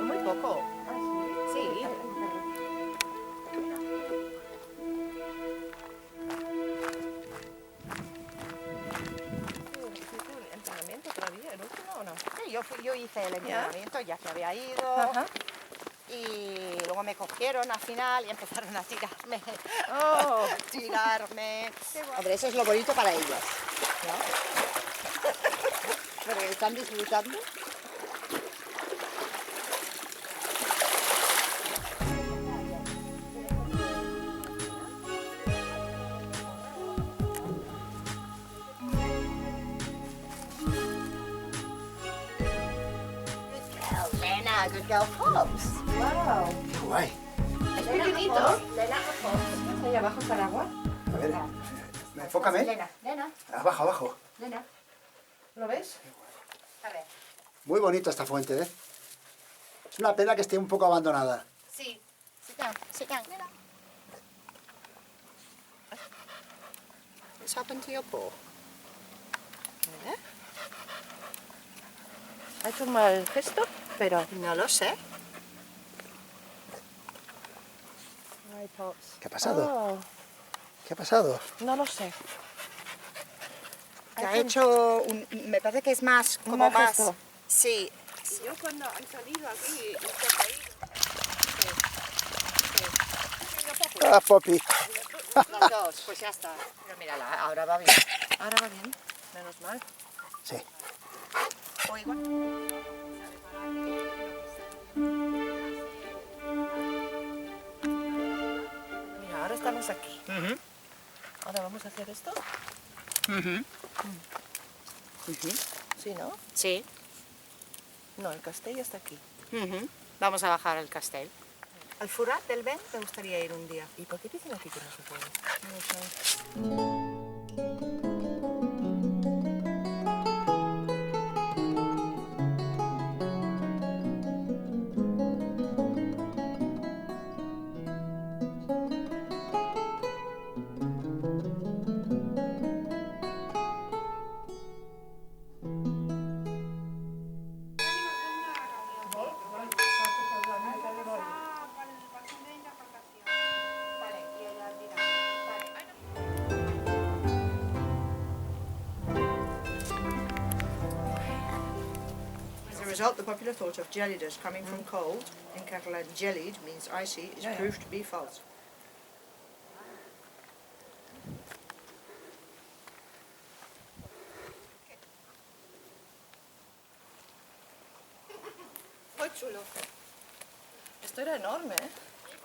Muy poco. Sí. ¿Hiciste el entrenamiento todavía, el último o no? Sí, yo hice el entrenamiento, ya se había ido. Ajá. Y luego me cogieron al final y empezaron a tirarme. Oh. Tirarme. Hombre, eso es lo bonito para ellos, ¿no? Porque están disfrutando. Lena, good girl Pops. Wow. Qué guay. Es pequeñito. Lena Pops. Ahí abajo está el agua. A ver, enfócame. Lena. Abajo, abajo. Lena. ¿Lo ves? A ver. Muy bonita esta fuente, ¿eh? Es una pena que esté un poco abandonada. Sí. Sit down. Sit down. Lena. What's happened to your paw? Ha hecho un mal gesto, pero... No lo sé. Ay, Pops. ¿Qué ha pasado? Oh, ¿Qué ha pasado? no lo sé. Que ha hecho un... Me parece que es más... Un Como mal más... gesto. Sí. Yo cuando han salido aquí, Ah, Poppy. Los dos. Pues ya está. Pero mírala, ahora va bien. ahora va bien, menos mal. Sí. O igual. Mira, ahora estamos aquí. Ahora vamos a hacer esto. Sí, ¿no? Sí. No, el castell está aquí. Vamos a bajar al castell. Al Furat del Vent me gustaría ir un día. ¿Y por qué dicen aquí que no se puede? No sé. As a result, the popular thought of gelidus coming from cold, in Catalan gelid means icy, is proved to be false. Muy chulo. Esto era enorme, ¿eh?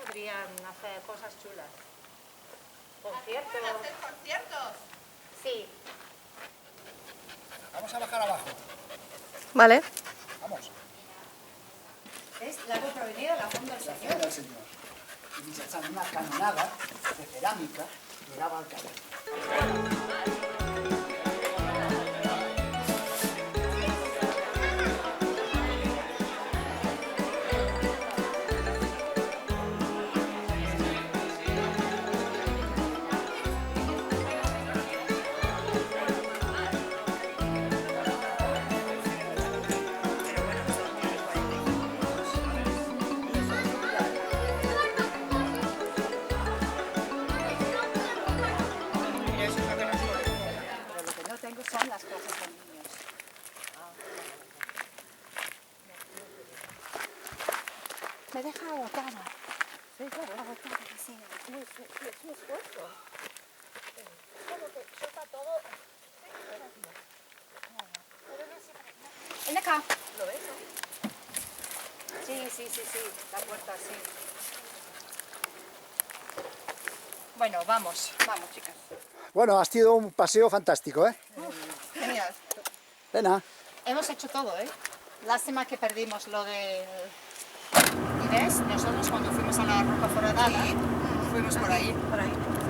Podrían hacer cosas chulas. Conciertos. hacer conciertos. Sí. Vamos a bajar abajo. Vale. Vamos. ¿Ves? La hago provenir a la fonda del Señor. Mira, señor. Y mitjançant una canonada de ceràmica que dava al carrer. Pero lo que no tengo son las cosas con niños. Me deja agotada. Sí, claro. Agotada, sí. Es un esfuerzo. Como que suelta todo. Ven acá. ¿Lo ves? Sí. La puerta, sí. Bueno, vamos, chicas. Bueno, ha sido un paseo fantástico, ¿eh? Genial. Lena. Hemos hecho todo, ¿eh? Lástima que perdimos lo de... ¿Y ves? Nosotros cuando fuimos a la Roca Foradada, fuimos por ahí. Por ahí.